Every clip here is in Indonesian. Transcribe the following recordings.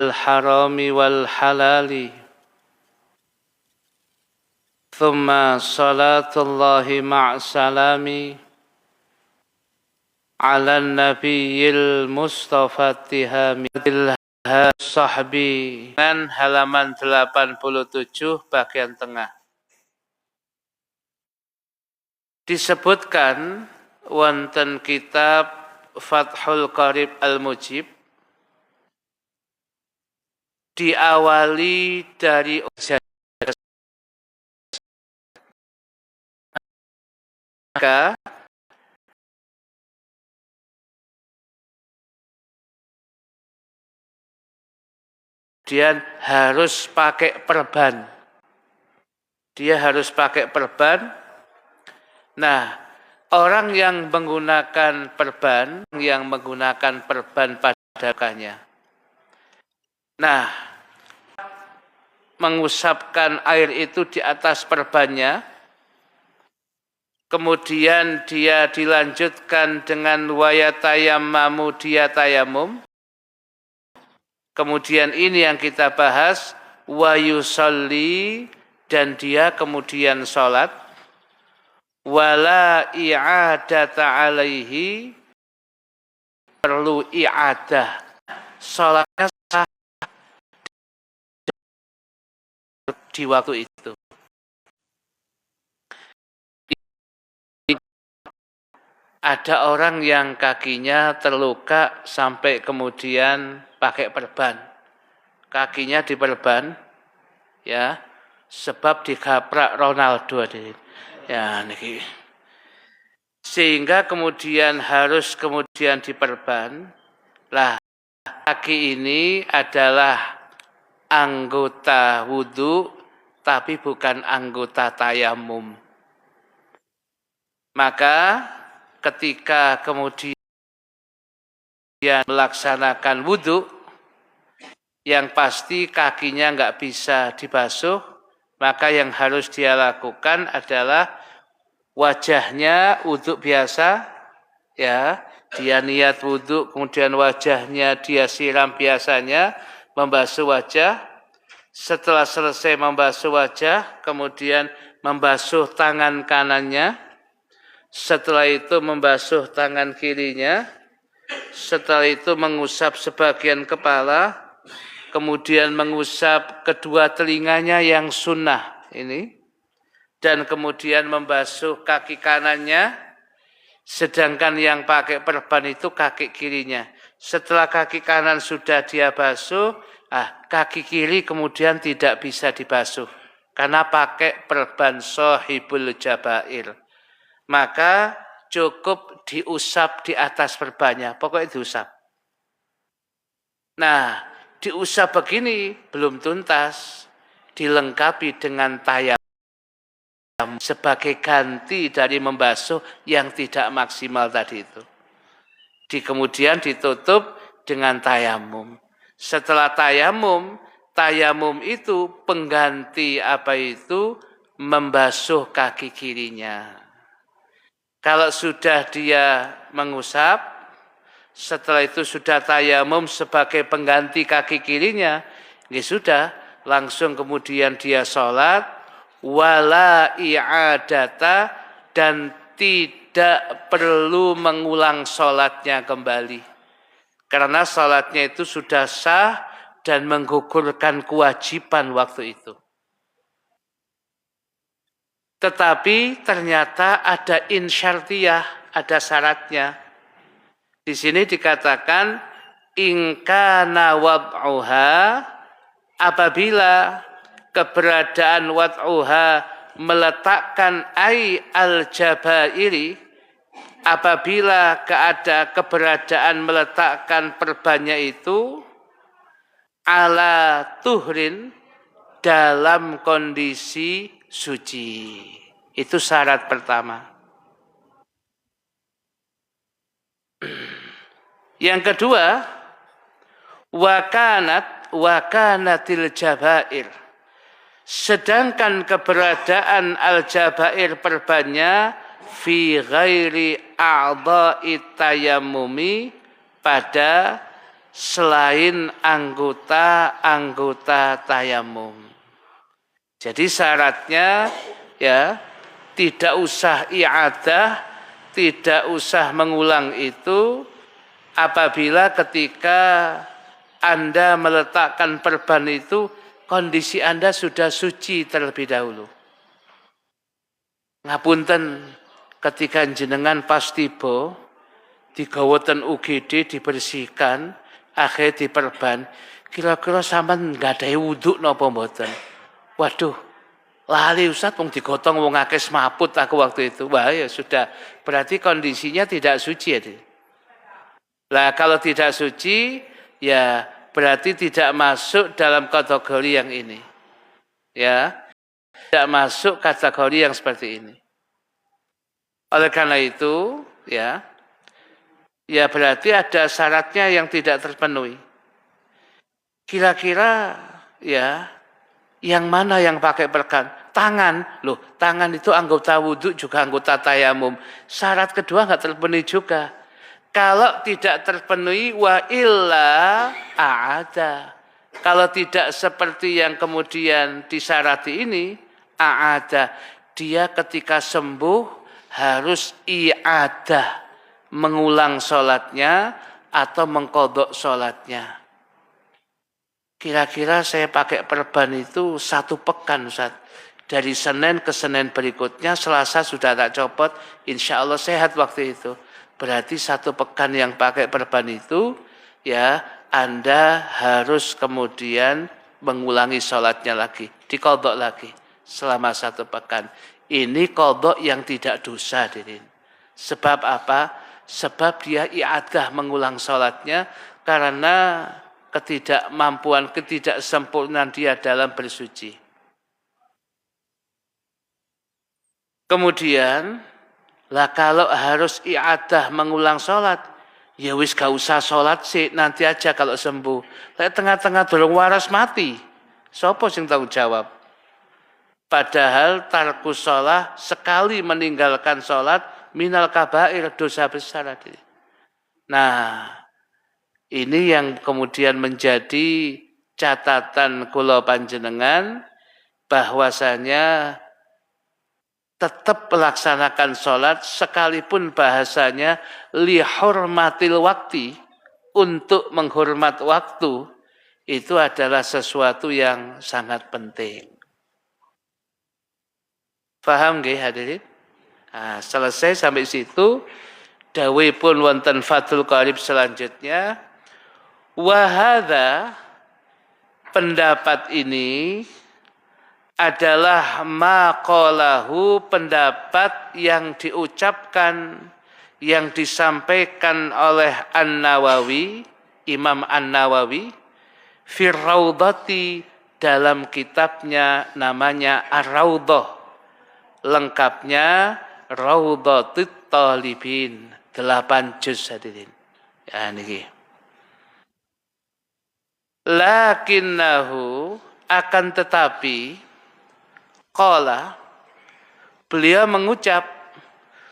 الحرام والحلال ثم صلاة الله مع سلامي على النبي المصطفى التهامي sahbi halaman 87 bagian tengah. Disebutkan wonten kitab Fathul Qarib Al-Mujib diawali dari kemudian harus pakai perban. Dia harus pakai perban. Nah, orang yang menggunakan perban pada kaknya. Nah, mengusapkan air itu di atas perbannya, kemudian dia dilanjutkan dengan wayatayammamu, dia tayamum. Kemudian ini yang kita bahas, wa yusalli, dan dia kemudian sholat, wala i'adata alaihi, perlu i'adah, sholatnya sah di waktu itu. Ada orang yang kakinya terluka sampai kemudian pakai perban. Kakinya diperban, ya, sebab digaprak Ronaldo. Ya, niki. Sehingga kemudian harus diperban. Lah, kaki ini adalah anggota wudhu, tapi bukan anggota tayamum. Maka ketika kemudian melaksanakan wudhu, yang pasti kakinya nggak bisa dibasuh, maka yang harus dia lakukan adalah wajahnya wudhu biasa, ya, dia niat wudhu, kemudian wajahnya dia siram biasanya, membasuh wajah. Setelah selesai membasuh wajah, kemudian membasuh tangan kanannya. Setelah itu membasuh tangan kirinya, setelah itu mengusap sebagian kepala, kemudian mengusap kedua telinganya yang sunnah ini, dan kemudian membasuh kaki kanannya, sedangkan yang pakai perban itu kaki kirinya. Setelah kaki kanan sudah dia basuh, kaki kiri kemudian tidak bisa dibasuh, karena pakai perban sohibul jabair. Maka cukup diusap di atas perbannya, pokoknya diusap. Nah, diusap begini belum tuntas, dilengkapi dengan tayamum sebagai ganti dari membasuh yang tidak maksimal tadi itu. Kemudian ditutup dengan tayamum. Setelah tayamum itu pengganti membasuh kaki kirinya. Kalau sudah dia mengusap, setelah itu sudah tayamum sebagai pengganti kaki kirinya, ya sudah, langsung kemudian dia sholat, wala i'adata, dan tidak perlu mengulang sholatnya kembali. Karena sholatnya itu sudah sah dan menggugurkan kewajiban waktu itu. Tetapi ternyata ada insyartiyah, ada syaratnya. Di sini dikatakan ingkana wad'uha, apabila keberadaan wad'uha meletakkan al-jabairi, apabila keberadaan meletakkan perbannya itu ala tuhrin, dalam kondisi suci. Itu syarat pertama. Yang kedua, wakanatil jabair, sedangkan keberadaan al-jabair perbannya fi ghairi a'dha'i tayammumi, pada selain anggota tayamum. Jadi syaratnya ya tidak usah i'adah, tidak usah mengulang itu apabila ketika Anda meletakkan perban itu kondisi Anda sudah suci terlebih dahulu. Ngapunten ketika jenengan pas tiba digawaten UGD dibersihkan, akhirnya diperban, kira-kira sampean nggadahi wudhu napa mboten? Waduh, lali Ustaz wong digotong wong akeh semaput aku waktu itu. Wah ya sudah, berarti kondisinya tidak suci ya. Lah kalau tidak suci ya berarti tidak masuk dalam kategori yang ini. Ya. Tidak masuk kategori yang seperti ini. Oleh karena itu, ya berarti ada syaratnya yang tidak terpenuhi. Kira-kira ya yang mana yang pakai perban? Tangan. Loh, tangan itu anggota wudhu juga anggota tayamum. Syarat kedua enggak terpenuhi juga. Kalau tidak terpenuhi wa illa a'ada. Kalau tidak seperti yang kemudian disyarati ini, a'ada. Dia ketika sembuh harus i'adah. Mengulang sholatnya atau mengkodok sholatnya. Kira-kira saya pakai perban itu 1 pekan Ustaz. Dari Senin ke Senin berikutnya, Selasa sudah tak copot, insya Allah sehat waktu itu. Berarti 1 pekan yang pakai perban itu, ya Anda harus kemudian mengulangi sholatnya lagi, dikodok lagi selama 1 pekan. Ini kodok yang tidak dosa, Dirin. Sebab apa? Sebab dia i'adah mengulang sholatnya karena ketidakmampuan, ketidaksempurnaan dia dalam bersuci. Kemudian, lah kalau harus i'adah mengulang sholat, ya wis gak usah sholat sih, nanti aja kalau sembuh. Lah tengah-tengah dorong waras mati, siapa yang tahu jawab? Padahal tarkus sholat, sekali meninggalkan sholat, minal kabair, dosa besar. Nah, ini yang kemudian menjadi catatan kula panjenengan bahwasanya tetap melaksanakan sholat sekalipun bahasanya lihurmatil wakti, untuk menghormat waktu, itu adalah sesuatu yang sangat penting. Paham nggih hadirin? Nah, selesai sampai situ, dawuhipun wonten Fathul Qarib selanjutnya, wahada, pendapat ini adalah maqalahu, pendapat yang diucapkan, yang disampaikan oleh An-Nawawi, Imam An-Nawawi, fir Raudhati, dalam kitabnya namanya Ar-Raudhah, lengkapnya Raudhatut Talibin, 8 juz hadirin. Ya niki. Lakinnahu, akan tetapi, qala, beliau mengucap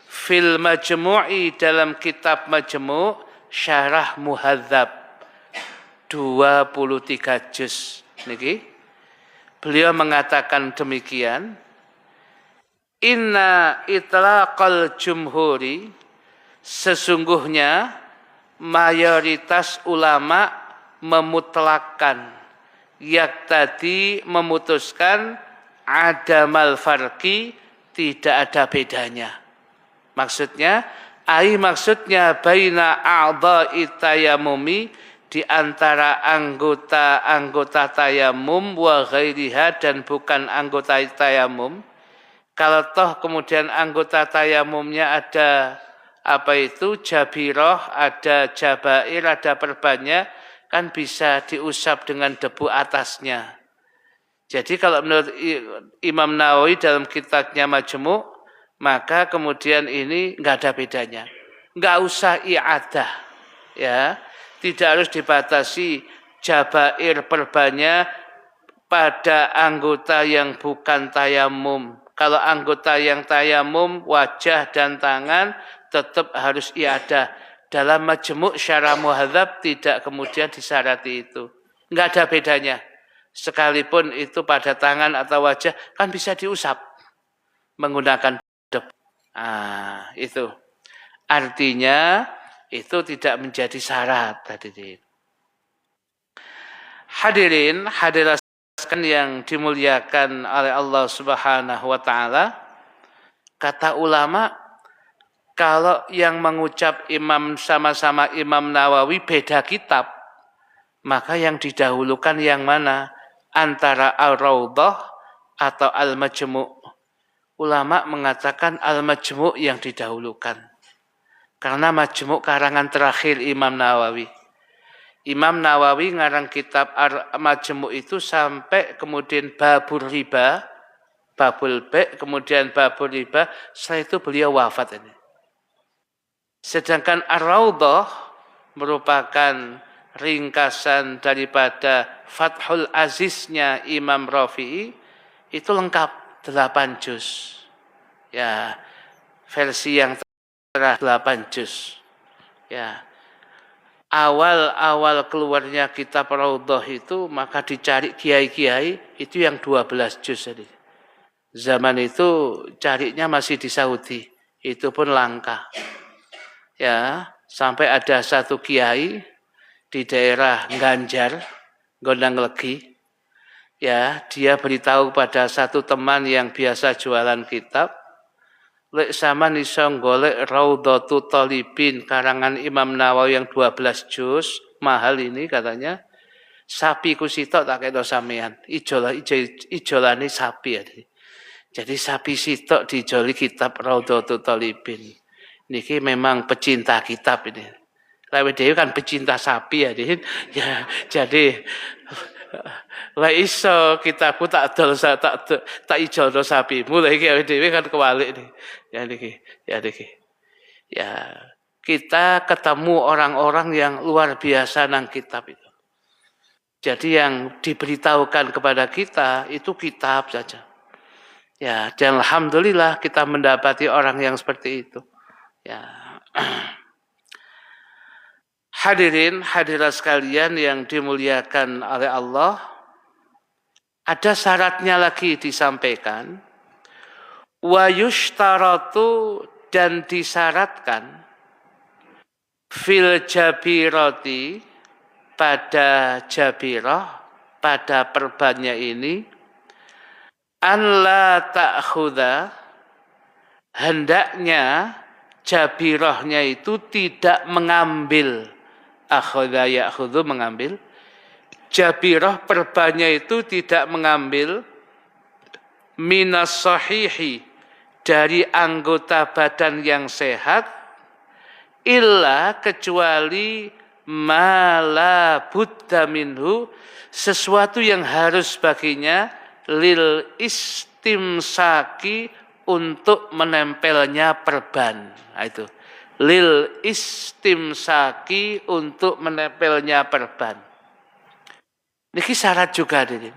fil majmu'i, dalam kitab Majmu' Syarah Muhadzab 23 juz niki. Beliau mengatakan demikian, inna itlaqal jumhuri, sesungguhnya mayoritas ulama memutlakkan, yaktadi memutuskan, adamal farqi, tidak ada bedanya. Maksudnya, maksudnya baina a'dha'i tayamumi, di antara anggota tayamum wa ghairiha, dan bukan anggota tayamum. Kalau toh kemudian anggota tayamumnya ada jabiroh, ada jabair, ada perbannya, kan bisa diusap dengan debu atasnya. Jadi kalau menurut Imam Nawawi dalam kitabnya Majmu', maka kemudian ini enggak ada bedanya. Enggak usah i'adah, ya. Tidak harus dibatasi jabair perbannya pada anggota yang bukan tayamum. Kalau anggota yang tayamum, wajah dan tangan tetap harus i'adah. dalam majmu' syarah muhadzab tidak kemudian disyarati itu. Enggak ada bedanya. Sekalipun itu pada tangan atau wajah kan bisa diusap menggunakan debu. Itu. Artinya itu tidak menjadi syarat tadi. Hadirin, hadirat yang dimuliakan oleh Allah Subhanahu wa taala, kata ulama, kalau yang mengucap imam sama-sama Imam Nawawi beda kitab, maka yang didahulukan yang mana? Antara Al-Raudhah atau Al-Majmu'. Ulama mengatakan Al-Majmu' yang didahulukan. Karena Majmu' karangan terakhir Imam Nawawi. Imam Nawawi ngarang kitab Al-Majmu' itu sampai kemudian babul riba, babul be', kemudian babul riba, setelah itu beliau wafat ini. Sedangkan Ar-Raudhah merupakan ringkasan daripada Fathul Aziznya Imam Rafi'i, itu lengkap 8 juz. Ya, versi yang terakhir 8 juz. Ya. Awal keluarnya kitab Raudhah itu maka dicari kiai-kiai itu yang 12 juz tadi. Zaman itu carinya masih di Saudi, itu pun langka. Ya, sampai ada satu kiai di daerah Ganjar, Gondang Legi, ya, dia beritahu pada satu teman yang biasa jualan kitab, lek sama iso golek Raudhatul Thalibin karangan Imam Nawawi yang 12 juz, mahal ini katanya. Sapi ku sitok tak ketok sampean. Ijolane sapi ya. Jadi sapi sitok dijoli kitab Raudhatul Thalibin. Niki memang pecinta kitab ini. Lewat dia kan pecinta sapi ya, jadi lah iso kitabku tak dol tak ijono sapi. Mulai iki dhewe kan kewalik nih. Ya, kita ketemu orang-orang yang luar biasa nang kitab itu. Jadi yang diberitahukan kepada kita itu kitab saja. Ya, dan alhamdulillah kita mendapati orang yang seperti itu. Ya. Hadirin, hadirat sekalian yang dimuliakan oleh Allah, ada syaratnya lagi disampaikan. Wa yushtaratu, dan disyaratkan fil jabirati, pada jabirah, pada perbannya ini, an la ta'khudha, hendaknya jabirahnya itu tidak mengambil. Akhadha ya'khudhu, mengambil. Jabirah perbannya itu tidak mengambil minas sahihi, dari anggota badan yang sehat, illa, kecuali mala buddha minhu, sesuatu yang harus baginya, lil istimsaki, untuk menempelnya perban. Nah, itu lil istimsaki, untuk menempelnya perban. Ini syarat juga ini.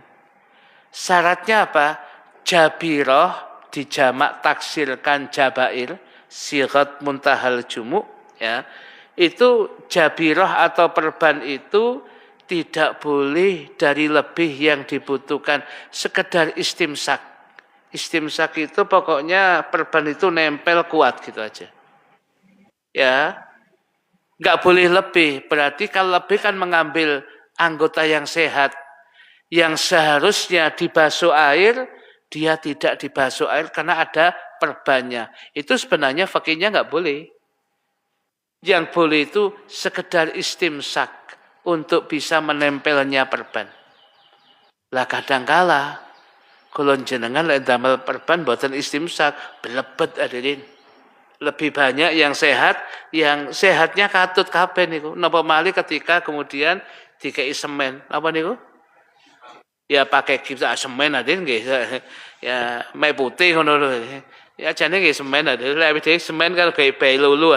Syaratnya apa? Jabirah dijamak taksirkan jabair, sigat muntahal jumu', ya. Itu jabirah atau perban itu tidak boleh dari lebih yang dibutuhkan, sekedar istimsak. Istimsak itu pokoknya perban itu nempel kuat gitu aja. Ya, nggak boleh lebih. Berarti kalau lebih kan mengambil anggota yang sehat, yang seharusnya dibasuh air, dia tidak dibasuh air karena ada perbannya. Itu sebenarnya fakihnya nggak boleh. Yang boleh itu sekedar istimsak untuk bisa menempelnya perban. Lah kadangkala kulon jenengan lek damel perban boten istimsak, belebet hadirin. Lebih banyak yang sehatnya katut kabeh niku. Napa malih ketika kemudian dikei semen. Napa niku? Ya pakai kita semen hadirin nggih. Ya mai putih ngono lho. Ya jane nggih semen hadirin. Lek semen kan bae lulu.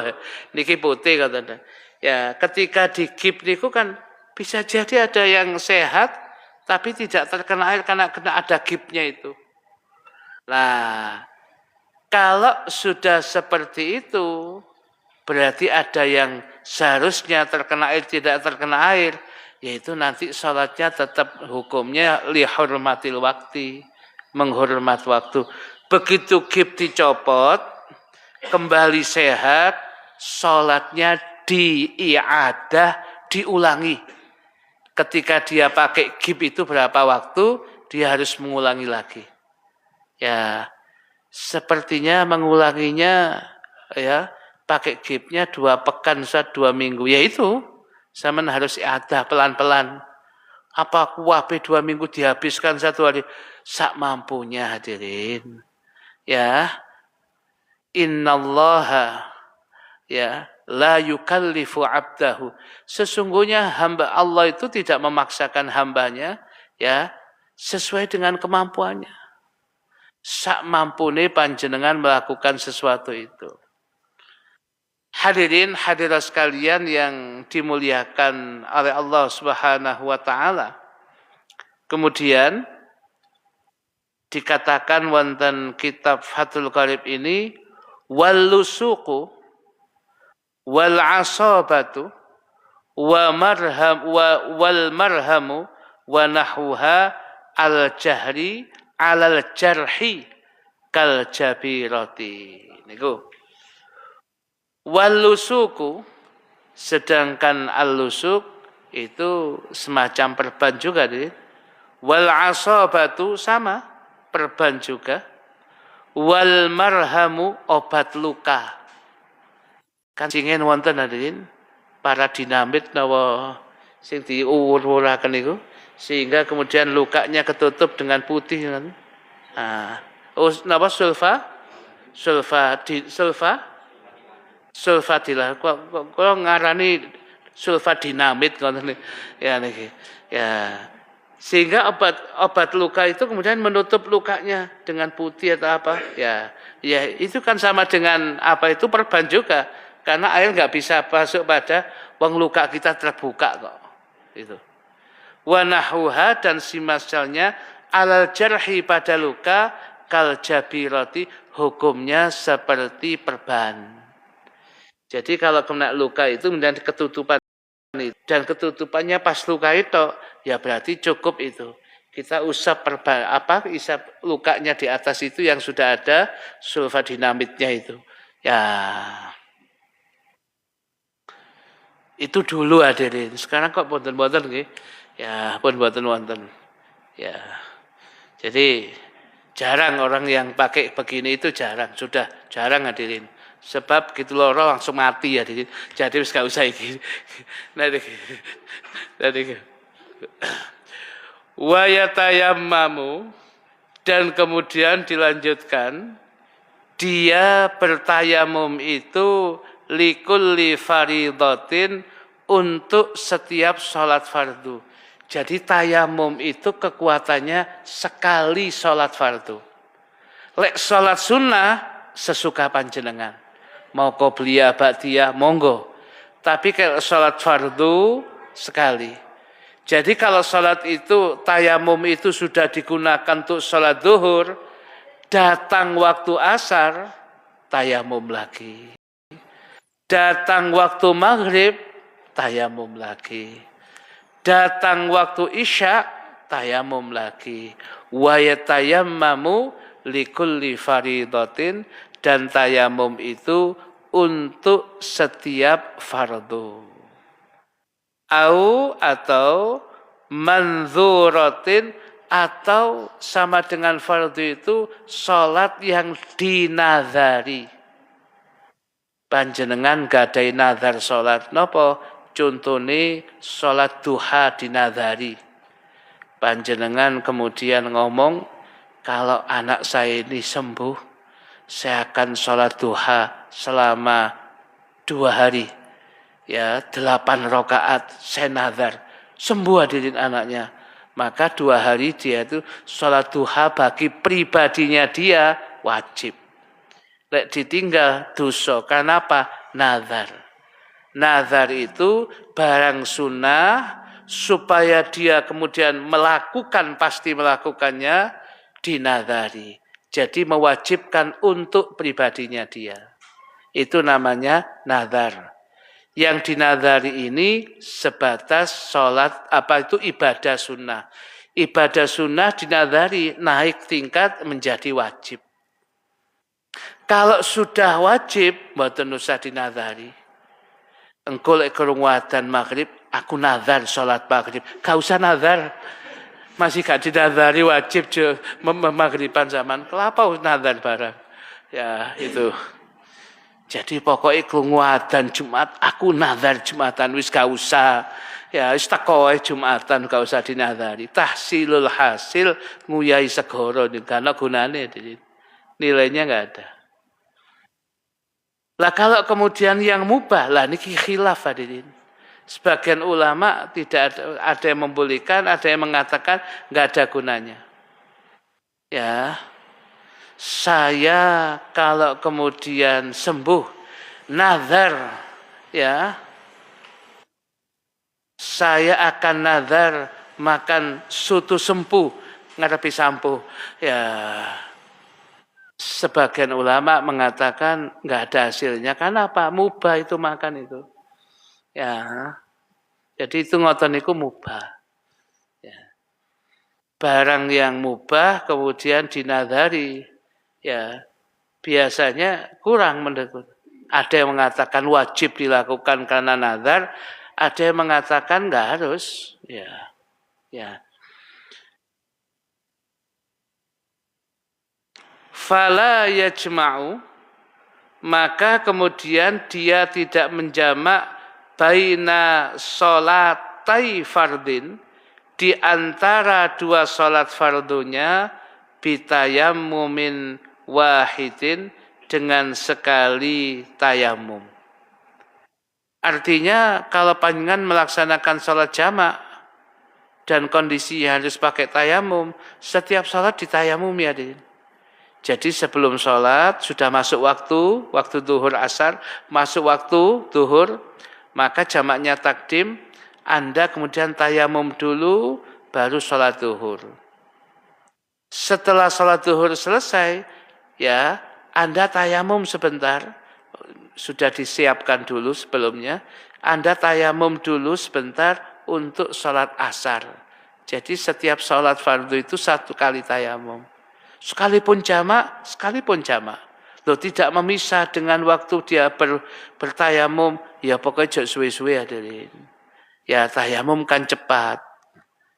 Niki putih katanya. Ya ketika dikip niku kan bisa jadi ada yang sehat tapi tidak terkena air karena kena ada gipnya itu. Nah, kalau sudah seperti itu, berarti ada yang seharusnya terkena air tidak terkena air, yaitu nanti sholatnya tetap hukumnya lihurmatil waktu, menghormat waktu. Begitu gip dicopot, kembali sehat, sholatnya diiadah, diulangi. Ketika dia pakai gip itu berapa waktu, dia harus mengulangi lagi. Ya, sepertinya mengulanginya ya pakai gipnya 2 pekan, 2 minggu. Ya itu, sama harus iadah pelan-pelan. Apa kuwabe 2 minggu dihabiskan 1 hari? Sak mampunya hadirin. Ya, innallaha ya la yukallifu abdahu. Sesungguhnya hamba Allah itu tidak memaksakan hambanya ya sesuai dengan kemampuannya. Sak mampune panjenengan melakukan sesuatu itu. Hadirin hadirat sekalian yang dimuliakan oleh Allah Subhanahu wa taala. Kemudian dikatakan wonten kitab Fathul Qarib ini wal lusuqu wal asabatu wa marham wal marhamu wa nahwuha al jahri alal jarhi kal jabirati. Niku wal lusuku, sedangkan al lusuk itu semacam perban juga deh. Wal asabatu sama perban juga. Wal marhamu obat luka. Kan singen wonten hadirin para dinamit nawa sing diuwur-uwuraken niku sehingga kemudian lukanya ketutup dengan putih kan. Nah, napa sulfadilah kok ngarani sulfa dinamit ngoten ya niki. Ya. Sehingga obat luka itu kemudian menutup lukanya dengan putih atau apa? Ya itu kan sama dengan apa itu perban juga. Karena air nggak bisa masuk pada luka kita terbuka kok. Itu. Wa nahwuha dan simasalnya alal jarhi pada luka kal jabirati hukumnya seperti perban. Jadi kalau kena luka itu kemudian ketutupan dan ketutupannya pas luka itu ya berarti cukup itu. Kita usap isap lukanya di atas itu yang sudah ada sulfadinamitnya itu. Ya. Itu dulu hadirin. Sekarang kok boten-boten nggih. Ya, pun boten wonten. Ya. Jadi jarang orang yang pakai begini itu jarang, sudah jarang hadirin. Sebab gitu loro langsung mati hadirin. Jadi wis gak usah iki. Nanti wa yatayammamu dan kemudian dilanjutkan dia bertayamum itu likulli faridatin untuk setiap sholat fardu. Jadi tayamum itu kekuatannya sekali sholat fardu. Lek sholat sunnah sesuka panjenengan. Mau qobliyah ba'diyah monggo. Tapi kalau sholat fardu sekali. Jadi kalau sholat itu tayamum itu sudah digunakan untuk sholat zuhur, datang waktu asar tayamum lagi. Datang waktu maghrib, tayamum lagi. Datang waktu isya, tayamum lagi. Wa yatayammamu likulli faridatin dan tayamum itu untuk setiap fardu. Atau manzuratin atau sama dengan fardu itu sholat yang dinazari. Panjenengan gadai nazar sholat nopo contone sholat duha dinazari. Panjenengan kemudian ngomong kalau anak saya ini sembuh saya akan sholat duha selama 2 hari ya 8 rakaat saya nazar sembuh hadirin anaknya maka 2 hari dia itu sholat duha bagi pribadinya dia wajib. Lek ditinggal dosa. Karena apa? Nazar. Nazar itu barang sunnah supaya dia kemudian pasti melakukannya dinazari. Jadi mewajibkan untuk pribadinya dia. Itu namanya nazar. Yang dinazari ini sebatas sholat, ibadah sunnah. Ibadah sunnah dinazari naik tingkat menjadi wajib. Kalau sudah wajib, mboten usah dinazari. Engko lek krungu adzan maghrib, aku nazar sholat maghrib. Gak usah nazar. Masih gak dinazari wajib maghriban zaman. Kelapa nazar barang. Ya, itu. Jadi pokoknya krungu adzan Jumat, aku nazar Jumatan wis gak usah. Ya, wis teko Jumatan gak usah dinazari. Tahsilul hasil nguyai segoro karena gunane nilainya enggak ada. Lah kalau kemudian yang mubah, lah niki khilaf hadirin. Sebagian ulama tidak ada yang membolehkan, ada yang mengatakan enggak ada gunanya. Ya. Saya kalau kemudian sembuh, nazar, ya, saya akan nazar makan soto sempuh, ngadepi sampo. Ya, sebagian ulama mengatakan nggak ada hasilnya. Kenapa? Mubah itu makan itu. Ya, jadi itu ngoten niku mubah. Ya. Barang yang mubah kemudian dinazari. Ya, biasanya kurang mendekut. Ada yang mengatakan wajib dilakukan karena nazar, ada yang mengatakan enggak harus. Ya. Ya. Fala yajma'u, maka kemudian dia tidak menjamak baina sholatai fardin, di antara dua sholat fardunya bitayammumin wahidin, dengan sekali tayamum. Artinya kalau panjenengan melaksanakan sholat jamak dan kondisi harus pakai tayamum, setiap sholat ditayamum ya. Jadi sebelum sholat sudah masuk waktu duhur asar, masuk waktu duhur, maka jamaknya takdim, Anda kemudian tayamum dulu, baru sholat duhur. Setelah sholat duhur selesai, ya, Anda tayamum sebentar, sudah disiapkan dulu sebelumnya, Anda tayamum dulu sebentar untuk sholat asar. Jadi setiap sholat fardu itu satu kali tayamum. Sekalipun jamak. Loh, tidak memisah dengan waktu dia bertayamum, ya pokoknya suwe-suwe hadirin. Ya tayamum kan cepat.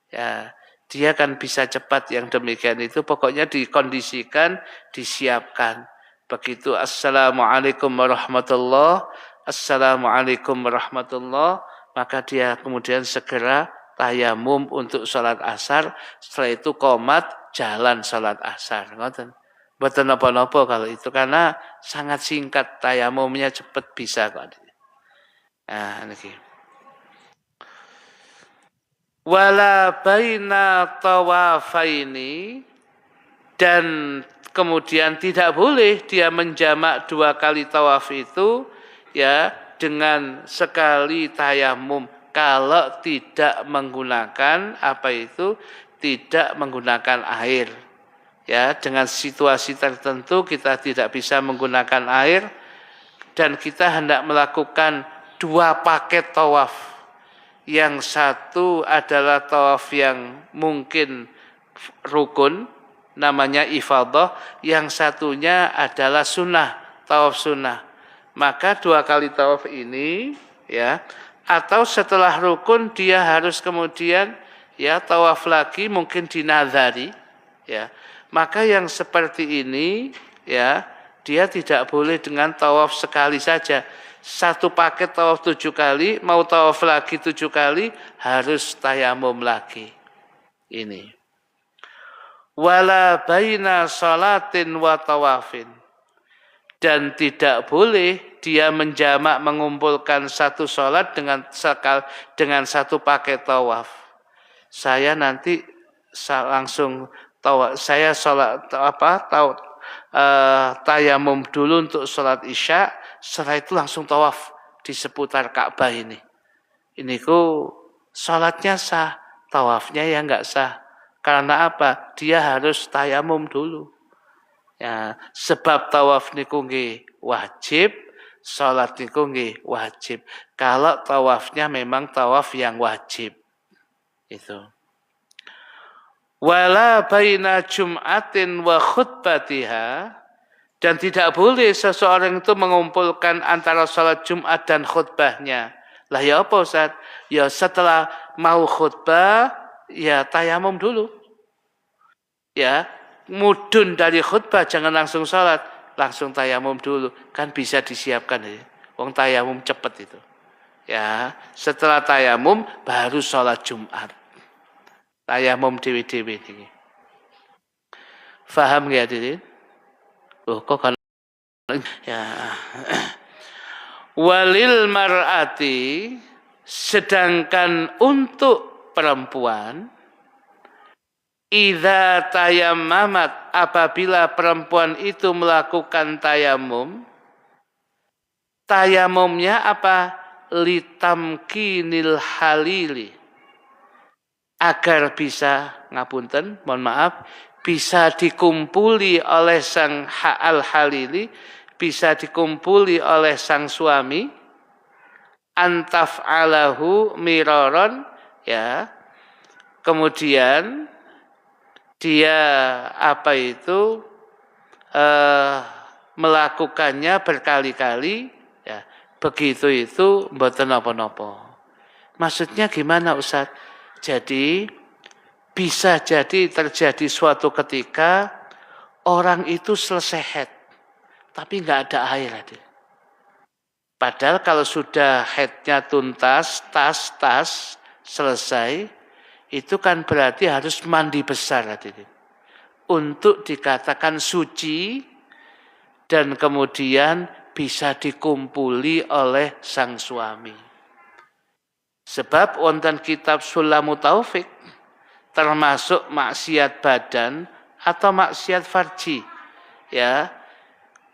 Ya, dia kan bisa cepat yang demikian itu, pokoknya dikondisikan, disiapkan. Begitu assalamualaikum warahmatullahi, assalamualaikum warahmatullahi, maka dia kemudian segera tayamum untuk sholat asar, setelah itu qomat jalan sholat asar. Mboten napa-napa kalau itu, karena sangat singkat tayamumnya, cepat bisa kok. Nah, niki. Wala baina tawafaini, dan kemudian tidak boleh dia menjamak dua kali tawaf itu ya dengan sekali tayamum kalau tidak menggunakan tidak menggunakan air. Ya, dengan situasi tertentu kita tidak bisa menggunakan air dan kita hendak melakukan dua paket tawaf. Yang satu adalah tawaf yang mungkin rukun, namanya ifadah. Yang satunya adalah sunnah, tawaf sunnah. Maka dua kali tawaf ini, ya, atau setelah rukun dia harus kemudian ya tawaf lagi, mungkin dinazari, ya. Maka yang seperti ini, ya, dia tidak boleh dengan tawaf sekali saja. Satu paket tawaf 7 kali, mau tawaf lagi 7 kali, harus tayamum lagi. Ini. Wala baina salatin wa tawafin. Dan tidak boleh dia menjamak mengumpulkan satu salat dengan satu paket tawaf. Saya nanti langsung tawaf, saya salat tayamum dulu untuk salat Isya, setelah itu langsung tawaf di seputar Ka'bah ini. Ini salatnya sah, tawafnya ya enggak sah. Karena apa? Dia harus tayamum dulu. Ya, sebab tawaf niku nggih wajib, Salat niku nggih wajib. Kalau tawafnya memang tawaf yang wajib. Itu. Wala baina jum'atin wa khutbatiha, dan tidak boleh seseorang itu mengumpulkan antara salat Jumat dan khutbahnya. Lah ya apa Ustaz? Ya setelah mau khutbah ya tayamum dulu. Ya, mudun dari khutbah jangan langsung salat, langsung tayamum dulu. Kan bisa disiapkan ya. Wong tayamum cepet itu. Ya, setelah tayamum baru salat Jumat. Tayamum dewi-dewi ini. Faham nggak hadirin? Oh, kok kan ya. Walil mar'ati, sedangkan untuk perempuan, idza tayammamat, apabila perempuan itu melakukan tayamum, tayamumnya apa? Litamkinil halili, agar bisa, ngapunten, mohon maaf, bisa dikumpuli oleh sang al-halili, bisa dikumpuli oleh sang suami, antaf'alahu miraron, ya, kemudian dia apa itu melakukannya berkali-kali, ya, begitu itu mboten napa-napa. Maksudnya gimana Ustaz? Jadi bisa jadi terjadi suatu ketika orang itu selesai haid, tapi nggak ada air. Padahal kalau sudah haidnya tuntas, tas selesai, itu kan berarti harus mandi besar untuk dikatakan suci dan kemudian bisa dikumpuli oleh sang suami. Sebab wonten kitab Sulamu Taufik termasuk maksiat badan atau maksiat farji. Ya,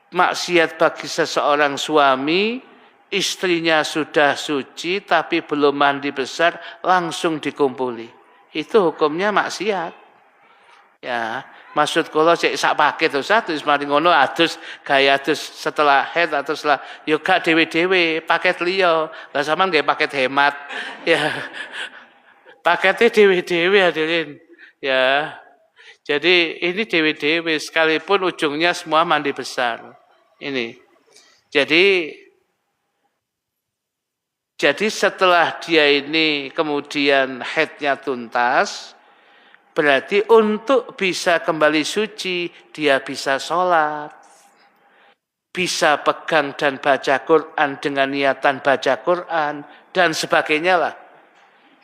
maksiat bagi seseorang suami, istrinya sudah suci tapi belum mandi besar langsung dikumpuli. Itu hukumnya maksiat. Ya, maksud kula cek sak paket Ustaz wis mari ngono adus gaya adus setelah haid atau setelah yo gak dhewe-dhewe, paket liya. Lah sampean nggih paket hemat. Ya. Paketnya dhewe-dhewe hadirin. Ya. Jadi ini dhewe-dhewe sekalipun ujungnya semua mandi besar. Ini. Jadi setelah dia ini kemudian haidnya tuntas, berarti untuk bisa kembali suci, dia bisa sholat, bisa pegang dan baca Quran dengan niatan baca Quran, dan sebagainya lah.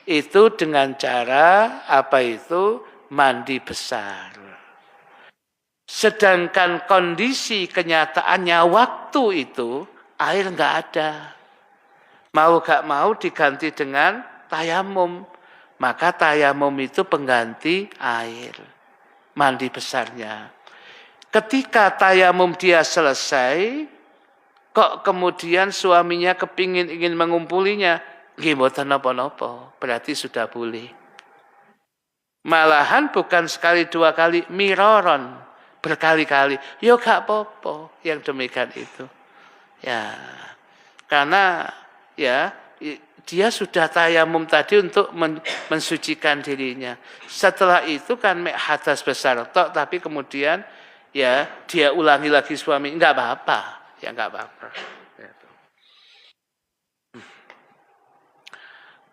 Itu dengan cara apa itu? Mandi besar. Sedangkan kondisi kenyataannya waktu itu, air nggak ada. Mau gak mau diganti dengan tayamum. Maka tayamum itu pengganti air, mandi besarnya. Ketika tayamum dia selesai, kok kemudian suaminya ingin mengumpulinya, nggih mboten napa-napa, berarti sudah boleh. Malahan bukan sekali dua kali, miroron, berkali-kali. Ya gak apa-apa yang demikian itu. Ya, karena ya dia sudah tayamum tadi untuk mensucikan dirinya. Setelah itu kan hadas besar tok, tapi kemudian ya dia ulangi lagi suami, enggak apa-apa, ya enggak apa-apa.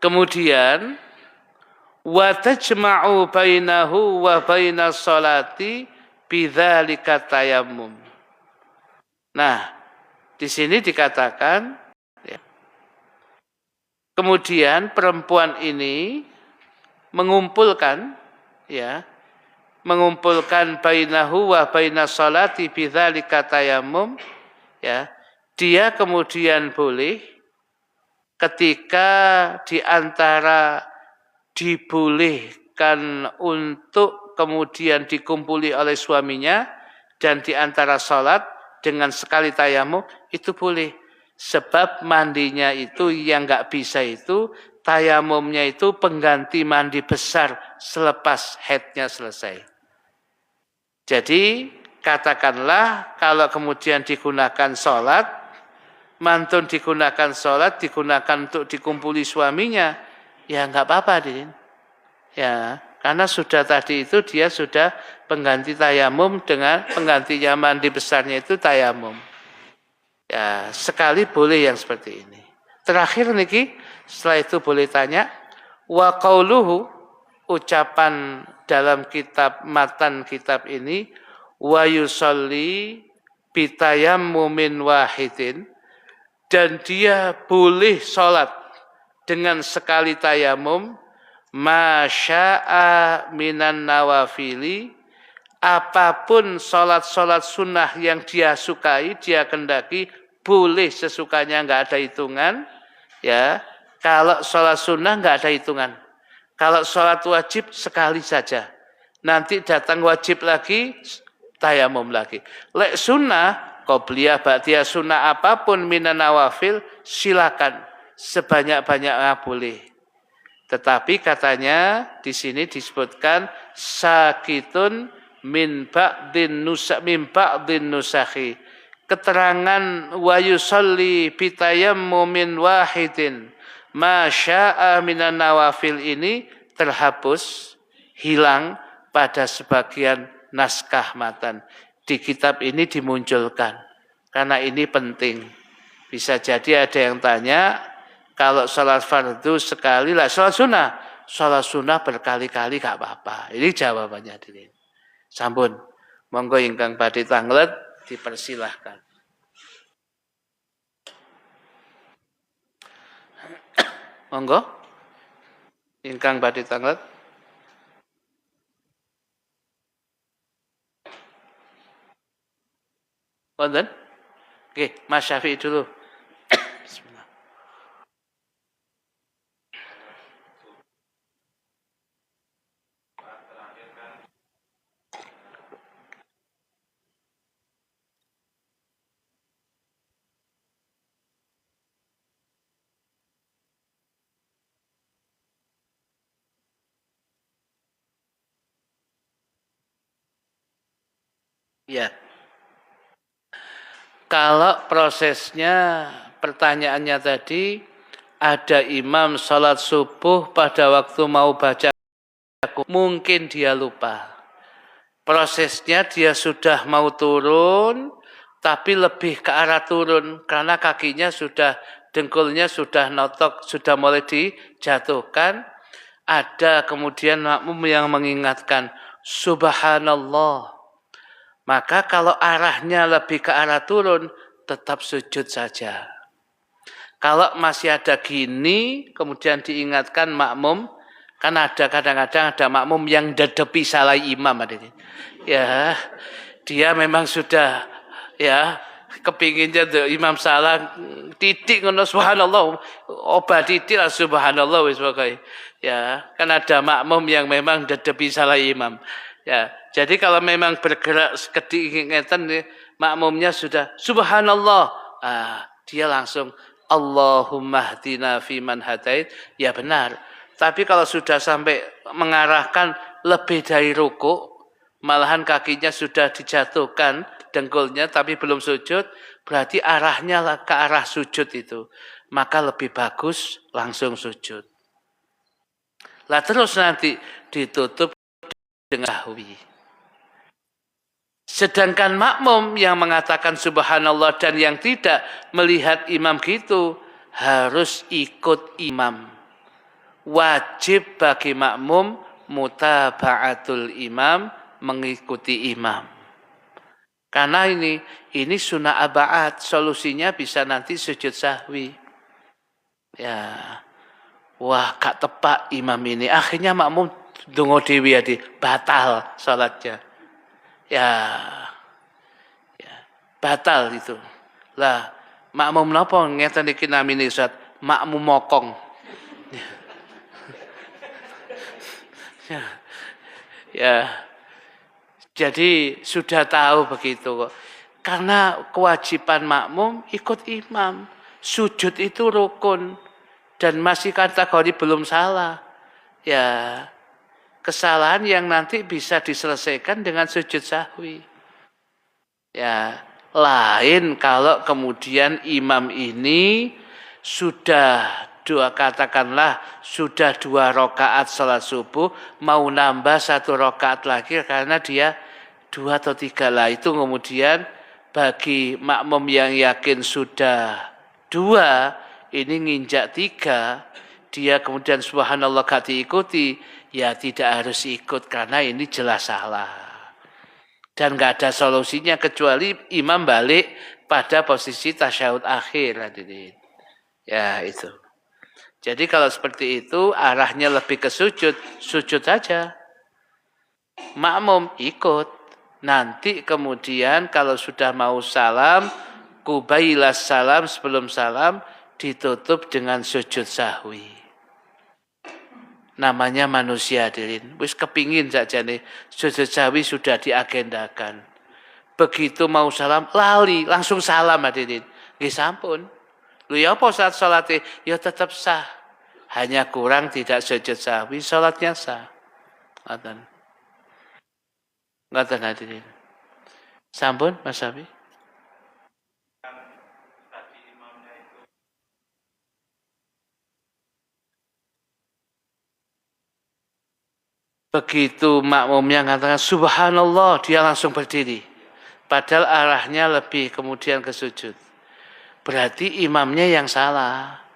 Kemudian wa tajma'u bainahu wa bainas sholati bidzalika tayammum. Nah, di sini dikatakan kemudian perempuan ini mengumpulkan bainahu wa bainas sholati bidzalika tayammum, ya. Dia kemudian boleh ketika di antara dibolehkan untuk kemudian dikumpuli oleh suaminya dan di antara salat dengan sekali tayamum itu boleh. Sebab mandinya itu yang nggak bisa itu, tayamumnya itu pengganti mandi besar selepas haidnya selesai. Jadi katakanlah kalau kemudian digunakan sholat, mantun digunakan sholat, digunakan untuk dikumpuli suaminya, ya nggak apa-apa, Din. Ya, karena sudah tadi itu dia sudah pengganti tayamum dengan penggantinya mandi besarnya itu tayamum. Ya, sekali boleh yang seperti ini. Terakhir niki, setelah itu boleh tanya, wa qauluhu, ucapan dalam kitab matan kitab ini, wa yusolli bitayammumin wahidin, dan dia boleh sholat dengan sekali tayamum, masya'a minan nawafili, apapun sholat-sholat sunnah yang dia sukai, dia kendaki, boleh sesukanya, nggak ada hitungan. Ya, kalau sholat sunnah nggak ada hitungan. Kalau sholat wajib sekali saja. Nanti datang wajib lagi, tayamum lagi. Lek sunnah, qobliyah, ba'diyah, sunnah apapun minan nawafil, silakan sebanyak-banyaknya boleh. Tetapi katanya di sini disebutkan sakitun min ba'din nusakhi. Keterangan wa yusalli bitayammumin wahidin masya'a minan nawafil ini terhapus, hilang pada sebagian naskah matan. Di kitab ini dimunculkan karena ini penting. Bisa jadi ada yang tanya, kalau sholat fardu sekali lah, sholat sunnah berkali-kali gak apa-apa. Ini jawabannya diri. Sampun, monggo ingkang badhe tanglet dipersilahkan. Monggo, ingkang badhe tanglet. Wonten? Oke, Mas Syafi'i dulu. Bismillah. Ya. Kalau prosesnya, pertanyaannya tadi, ada imam sholat subuh pada waktu mau baca, mungkin dia lupa. Prosesnya dia sudah mau turun, tapi lebih ke arah turun, karena kakinya sudah, dengkulnya sudah notok, sudah mulai dijatuhkan. Ada kemudian makmum yang mengingatkan, subhanallah. Maka kalau arahnya lebih ke arah turun, tetap sujud saja. Kalau masih ada gini, kemudian diingatkan makmum, kan ada kadang-kadang ada makmum yang dedepi salah imam. Ya, dia memang sudah ya kepinginnya imam salah, titik ngono subhanallah, obat titik lah subhanallah wis pokoke. Ya, kan ada makmum yang memang dedepi salah imam. Ya, jadi kalau memang bergerak ketinggian makmumnya sudah subhanallah, dia langsung Allahumma hdina fiman hadait, ya benar. Tapi kalau sudah sampai mengarahkan lebih dari ruku, malahan kakinya sudah dijatuhkan, dengkulnya tapi belum sujud, berarti arahnya ke arah sujud itu. Maka lebih bagus langsung sujud. Lah terus nanti ditutup dengan sahwi. Sedangkan makmum yang mengatakan subhanallah dan yang tidak melihat imam gitu harus ikut imam. Wajib bagi makmum mutaba'atul imam, mengikuti imam. Karena ini sunnah aba'at, solusinya bisa nanti sujud sahwi. Ya. Wah, gak tepat imam ini. Akhirnya makmum dongo dewi adi, batal salatnya. Ya, batal itu. Lah, makmum napa ngeten iki namine Ustaz? Makmum mokong. Ya. Jadi sudah tahu begitu kok. Karena kewajiban makmum ikut imam. Sujud itu rukun. Dan masih kategori belum salah. Ya, kesalahan yang nanti bisa diselesaikan dengan sujud sahwi. Ya, Lain kalau kemudian imam ini sudah katakanlah sudah 2 rakaat sholat subuh, mau nambah 1 rakaat lagi karena dia 2 atau 3 lah. Itu kemudian bagi makmum yang yakin sudah 2, ini nginjak 3, dia kemudian subhanallah gak diikuti, ya tidak harus ikut karena ini jelas salah. Dan nggak ada solusinya kecuali imam balik pada posisi tasyahud akhir. Hadirin. Ya itu. Jadi kalau seperti itu arahnya lebih ke sujud, sujud saja. Makmum ikut. Nanti kemudian kalau sudah mau salam, kubailas salam, sebelum salam ditutup dengan sujud sahwi. Namanya manusia, hadirin. Wis kepingin saja nih, sujud sahwi sudah diagendakan. Begitu mau salam, lali, langsung salam, hadirin. Nggih sampun. Lho ya apa saat salatnya? Ya tetap sah. Hanya kurang tidak sujud sahwi, salatnya sah. Ngoten. Ngoten, hadirin. Sampun, Mas Sabi? Begitu makmumnya mengatakan subhanallah, dia langsung berdiri. Padahal arahnya lebih kemudian ke sujud. Berarti imamnya yang salah.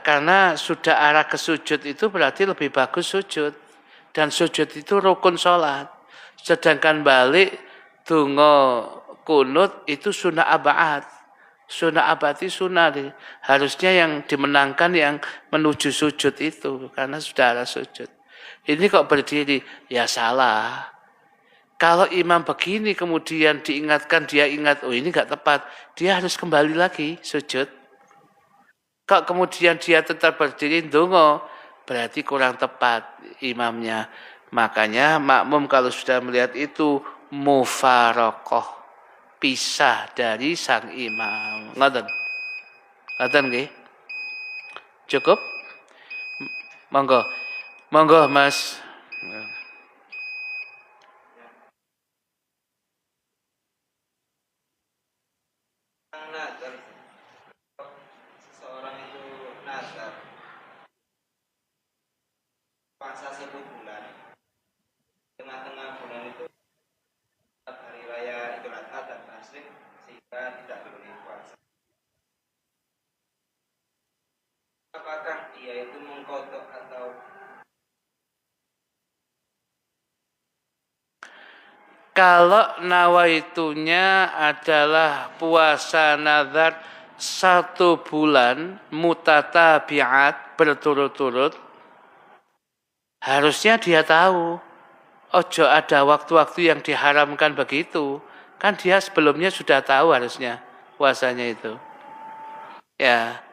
Karena sudah arah ke sujud itu berarti lebih bagus sujud. Dan sujud itu rukun sholat. Sedangkan balik donga kunut itu sunnah abad. Sunnah abad itu sunnah. Harusnya yang dimenangkan yang menuju sujud itu. Karena sudah arah sujud. Ini kok berdiri, ya salah. Kalau imam begini kemudian diingatkan, dia ingat, oh ini gak tepat. Dia harus kembali lagi sujud. Kok kemudian dia tetap berdiri, ndonga, berarti kurang tepat imamnya. Makanya makmum kalau sudah melihat itu, mufarokoh. Pisah dari sang imam. Ngoten? Ngoten nggih? Cukup? Monggo. Monggo Mas. Seseorang itu nazar puasa 1 bulan. Tengah-tengah bulan itu hari raya Idul Adha dan Tasyrik sehingga tidak boleh puasa. Apakah dia itu mengkodok atau Kalau nawaitunya adalah puasa nazar 1 bulan mutatabiat berturut-turut, harusnya dia tahu. Ojo ada waktu-waktu yang diharamkan begitu. Kan dia sebelumnya sudah tahu harusnya puasanya itu. Ya.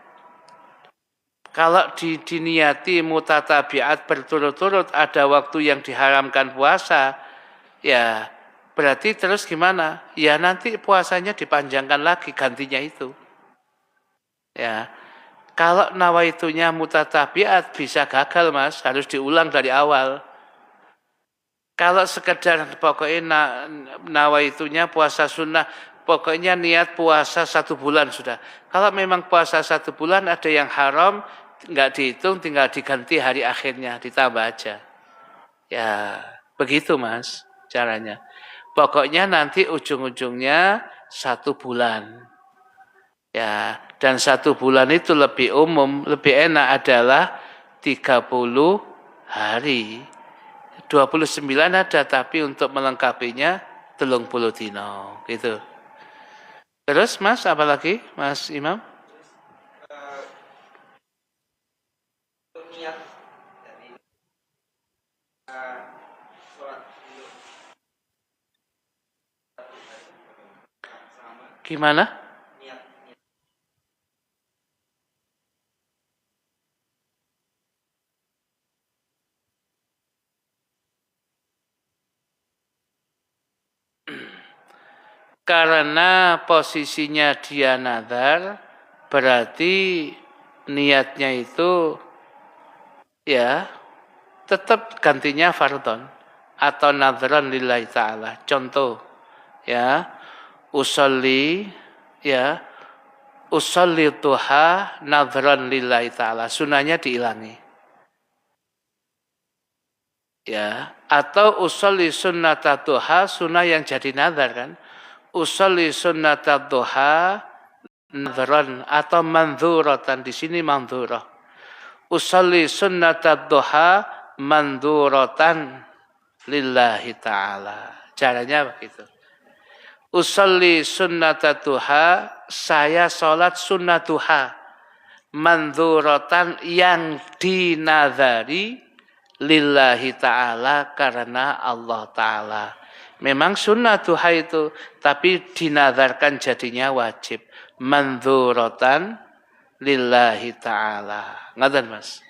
Kalau diniati mutatabiat berturut-turut ada waktu yang diharamkan puasa, ya berarti terus gimana? Ya nanti puasanya dipanjangkan lagi gantinya itu. Ya. Kalau nawaitunya mutatabiat bisa gagal Mas, harus diulang dari awal. Kalau sekedar pokoknya nawaitunya puasa sunnah, pokoknya niat puasa 1 bulan sudah. Kalau memang puasa 1 bulan ada yang haram, enggak dihitung, tinggal diganti hari akhirnya, ditambah aja. Ya, begitu Mas caranya. Pokoknya nanti ujung-ujungnya 1 bulan. Ya, dan 1 bulan itu lebih umum, lebih enak adalah 30 hari. 29 ada, tapi untuk melengkapinya 30 dino, gitu. Terus Mas, apa lagi Mas Imam? niat dari sholat dulu sama Gimana? niat Karena posisinya dia nazar, berarti niatnya itu ya tetap gantinya fardhon atau nadhron lillahi ta'ala. Contoh ya, usolli ya usolli duha nadhran lillahi ta'ala, sunahnya diilangi. Ya, atau usolli sunnata duha, sunnah yang jadi nazar kan. Usolli sunnata duha nadhran atau mandhuratan, di sini mandhurah. Usolli sunnata duha mandhuratan lillahi ta'ala. Caranya begitu. Usolli sunnata duha, saya sholat sunnah duha mandhuratan yang dinazari lillahi ta'ala, karena Allah ta'ala. Memang sunnah duha itu, tapi dinazarkan jadinya wajib. Mandhuratan lillahi ta'ala. Ngaten Mas.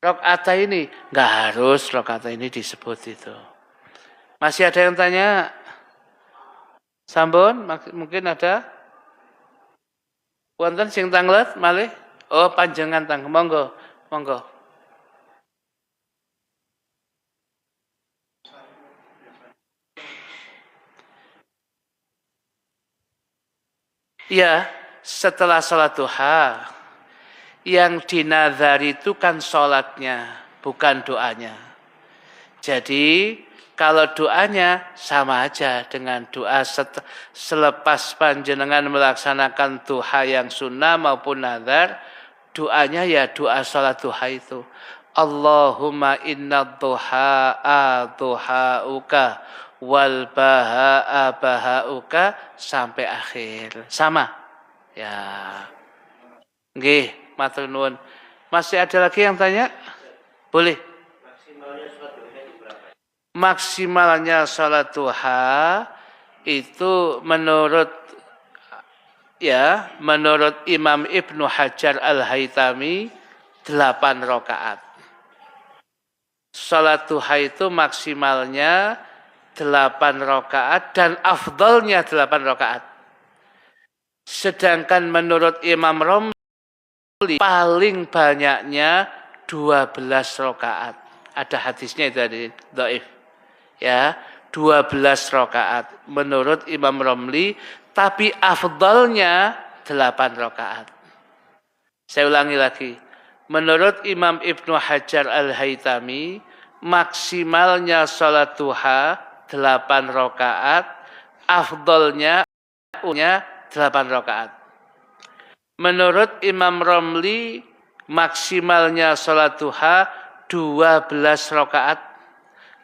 Rakaat ini enggak harus rakaat ini disebut itu. Masih ada yang tanya? Sampun, mungkin ada? Wonten sing tanglet malih? Oh, panjenengan tang. Monggo, monggo. Ya, setelah sholat duha, yang dinazari itu kan sholatnya, bukan doanya. Jadi, kalau doanya sama aja dengan doa selepas panjenengan melaksanakan duha yang sunnah maupun nazar, doanya ya doa sholat duha itu. Allahumma inna duha'a duha'uka wal baha'a baha'uka sampai akhir. Sama. Ya. Nggih, matur nuwun. Masih ada lagi yang tanya? Boleh. Maksimalnya salat duha itu menurut Imam Ibnu Hajar Al-Haytami 8 rakaat. Salat duha itu maksimalnya 8 rakaat dan afdalnya 8 rakaat. Sedangkan menurut Imam Romli paling banyaknya 12 rakaat. Ada hadisnya itu tadi, dhaif. Ya, 12 rakaat menurut Imam Romli, tapi afdalnya 8 rakaat. Saya ulangi lagi. Menurut Imam Ibnu Hajar Al-Haytami, maksimalnya salat duha 8 rakaat, afdalnya 8 rakaat. Menurut Imam Romli, maksimalnya salat duha 12 rakaat,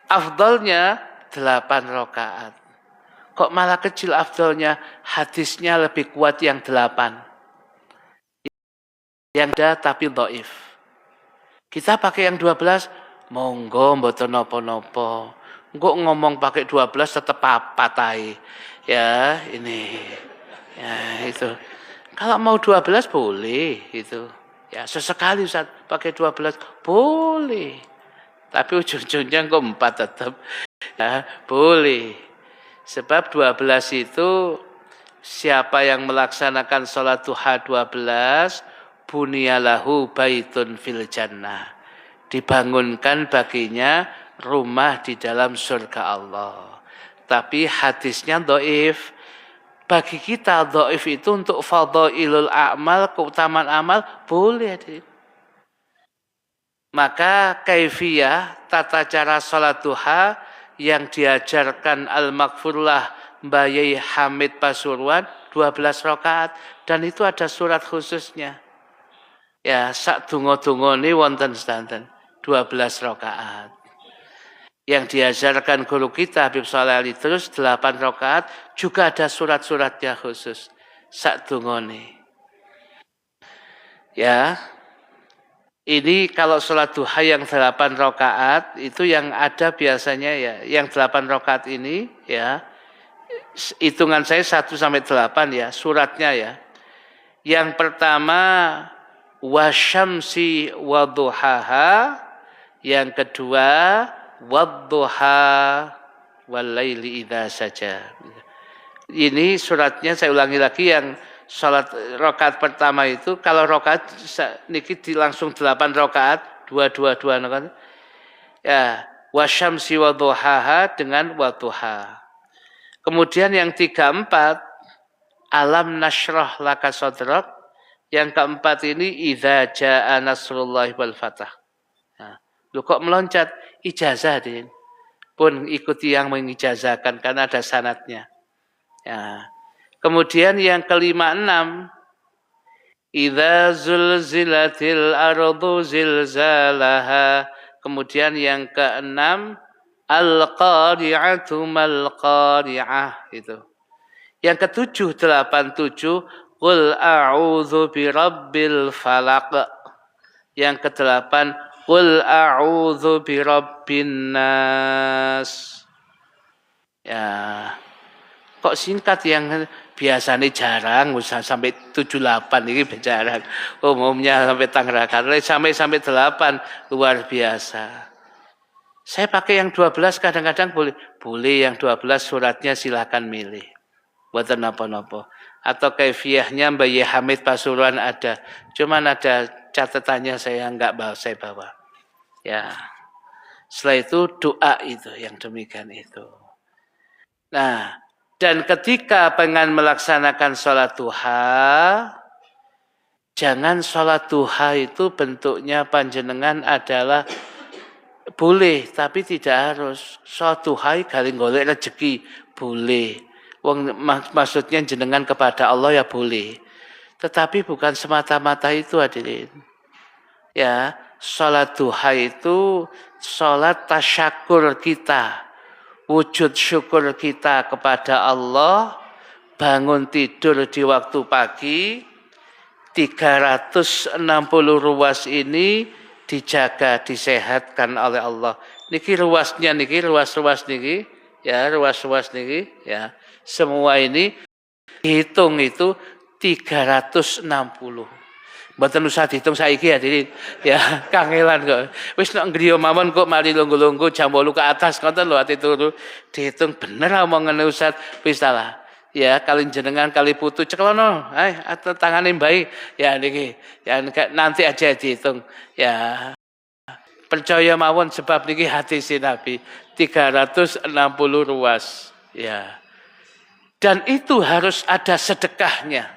afdalnya 8 rakaat. Kok malah kecil afdalnya? Hadisnya lebih kuat yang 8. Yang ada tapi dhaif. Kita pakai yang 12, monggo mboten napa-napa. Engko ngomong pakai 12 tetap patai. Ya, ini. Ya, itu. Kalau mau 12 boleh itu. Ya, sesekali Ustaz pakai 12 boleh. Tapi ujung-ujungnya kok 4 tetap. Ya, boleh. Sebab 12 itu siapa yang melaksanakan sholat duha 12, bunyalahu baitun fil jannah. Dibangunkan baginya rumah di dalam surga Allah. Tapi hadisnya dhaif. Bagi kita dhaif itu untuk fadhailul a'mal, keutamaan amal, boleh. Maka kaifiyah, tata cara sholat duha yang diajarkan Al-Maghfurlah Mbayai Hamid Pasuruan 12 rakaat, dan itu ada surat khususnya. Ya, sak donga-dongane wonten sedanten 12 rakaat. Yang diajarkan guru kita Habib Shalih Ali terus 8 rakaat, juga ada surat-suratnya khusus sak dongane. Ya. Ini kalau sholat duha yang 8 rakaat itu yang ada biasanya ya, yang 8 rakaat ini ya, hitungan saya 1 sampai 8 ya, suratnya ya. Yang pertama wasyamsi wadduhaha, yang kedua wadduha walaili idza saja. Ini suratnya saya ulangi lagi, yang salat rakaat pertama itu, kalau rakaat niki langsung 8 rakaat, 2 kan. Ya, wasyamsi wadduhaha dengan wadduha. Kemudian yang 34, alam nashrah laka sadrak. Yang keempat ini, idza jaa nasrullahi wal fath. Nah, lu kok meloncat? Ijazah din. Pun ikuti yang mengijazahkan karena ada sanadnya. Ya. Kemudian yang kelima 6, idza zulzilatil ardu zilzalaha. Kemudian yang ke-6, al-qari'atu mal-qari'ah itu. Yang ke-7, 87, qul a'udzu birabbil falaq. Yang ke-8, qul a'udzu birabbin nas. Ya. Kok singkat yang biasanya jarang, usah sampai 78 ini jarang. Umumnya sampai Tangerang, sampai 8 luar biasa. Saya pakai yang 12 kadang-kadang boleh. Boleh yang 12 suratnya silakan milih. Buatan apa-apa. Atau kaifiyahnya Mbak Ye Hamid Pasuruan ada. Cuman ada catatannya saya bawa. Ya. Setelah itu doa itu yang demikian itu. Nah, dan ketika pengen melaksanakan sholat duha, jangan sholat duha itu bentuknya panjenengan adalah boleh, tapi tidak harus. Sholat duha kali golek rezeki, boleh. Maksudnya jenengan kepada Allah ya boleh. Tetapi bukan semata-mata itu hadirin. Ya, sholat duha itu sholat tasyakur kita. Wujud syukur kita kepada Allah, bangun tidur di waktu pagi, 360 ruas ini dijaga, disehatkan oleh Allah. Niki ruasnya niki, ruas-ruas niki, ya ruas-ruas niki, ya semua ini hitung itu 360. Mboten usah dihitung saiki hadirin. Ya, kangelan kok. Wis nek ngriya mawon kok mari lungguh-lungguh jam 8 ke atas ngoten lho ati turu. Dihitung bener omongane Ustaz. Wis lah. Ya, kali jenengan kali putu ceklono. Atau tangane mbae. Ya niki. Ya nanti aja dihitung. Ya. Percaya mawon sebab niki hadis Nabi 360 ruas. Ya. Dan itu harus ada sedekahnya.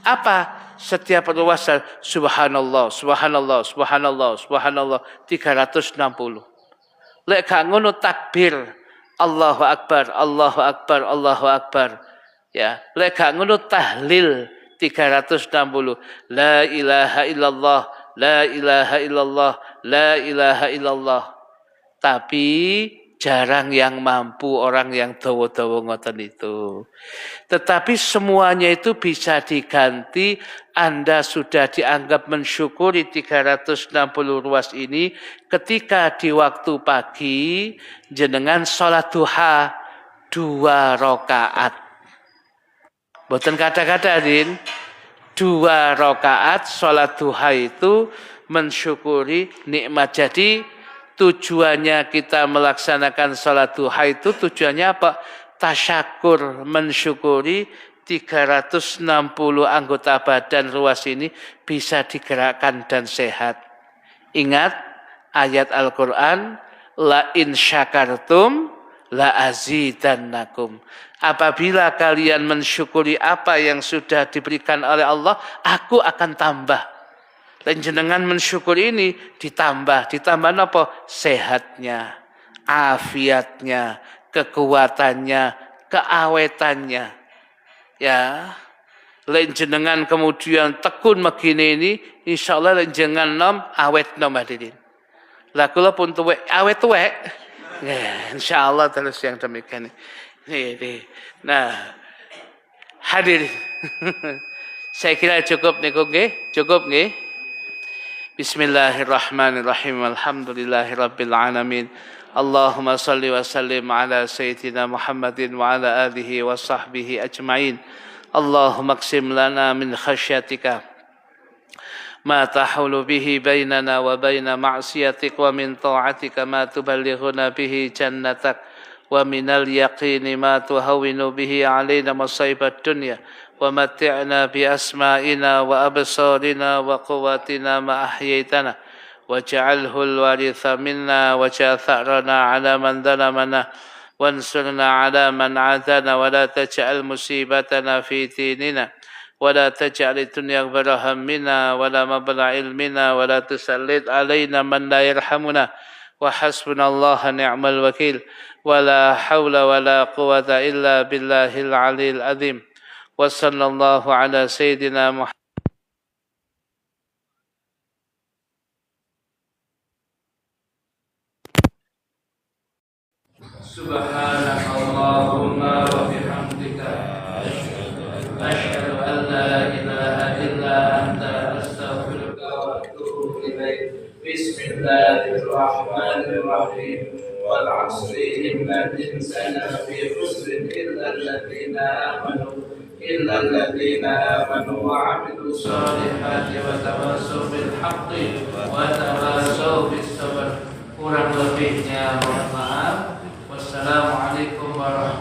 Apa? Setiap ruas subhanallah, subhanallah, subhanallah, subhanallah 360. Lek gak ngono takbir Allahu akbar, Allahu akbar, Allahu akbar. Ya, lek gak ngono tahlil 360. La ilaha illallah, la ilaha illallah, la ilaha illallah. Tapi jarang yang mampu orang yang dawa-dawa ngoten itu. Tetapi semuanya itu bisa diganti. Anda sudah dianggap mensyukuri 360 ruas ini ketika di waktu pagi jenengan sholat duha 2 rakaat. Boten kata-kata din 2 rakaat sholat duha itu mensyukuri nikmat. Jadi tujuannya kita melaksanakan sholat duha itu tujuannya apa? Tasyakur, mensyukuri 360 anggota badan ruas ini bisa digerakkan dan sehat. Ingat ayat Al-Quran, la in syakartum la azidannakum. Apabila kalian mensyukuri apa yang sudah diberikan oleh Allah, aku akan tambah. Dan jenengan mensyukur ini ditambah apa? Sehatnya, afiatnya, kekuatannya, keawetannya. Ya, lain jenengan kemudian tekun begini ini, insya Allah lain jenengan nom awet nom hadirin. Lah kula pun tuwek awet tuwek. Ya, insya Allah terus yang demikian. Ini. Nah, hadirin. Saya kira cukup niku nggih, cukup nggih. Bismillahirrahmanirrahim. Alhamdulillahirabbil alamin. Allahumma salli wa sallim ala sayyidina Muhammadin wa ala alihi wa sahbihi ajma'in. Allahumma qsim lana min khasyatika ma tahulu bihi bainana wa baina ma'siyatik wa min ta'atika ma tuballighuna bihi jannatak wa minal yaqini ma tuhawwinu bihi alaina masaibat dunya wa matti'na bi asma'ina wa absarina wa quwwatina ma ahyaytana waj'alhu al-waritha minna waj'al tha'rana 'ala man dhalamana وانصرنا على من عادانا ولا تجعل مصيبتنا في ديننا ولا تجعل الدنيا أكبر همنا ولا مبلغ علمنا ولا تسلط علينا من لا يرحمنا وحسبنا الله نعم الوكيل ولا حول ولا قوة إلا بالله العلي العظيم وصلى الله على سيدنا محمد سبحانك اللهم وبحمدك أشهد أن لا إله إلا أنت أستغفرك وأتوب إليك بسم الله الرحمن الرحيم والعصر إن الإنسان في خسر إلا الذين آمنوا وعملوا الصالحات وتواصوا بالحق وتواصوا بالصبر. Kurang lebihnya mohon maaf. Wassalamualaikum warahmatullahi wabarakatuh.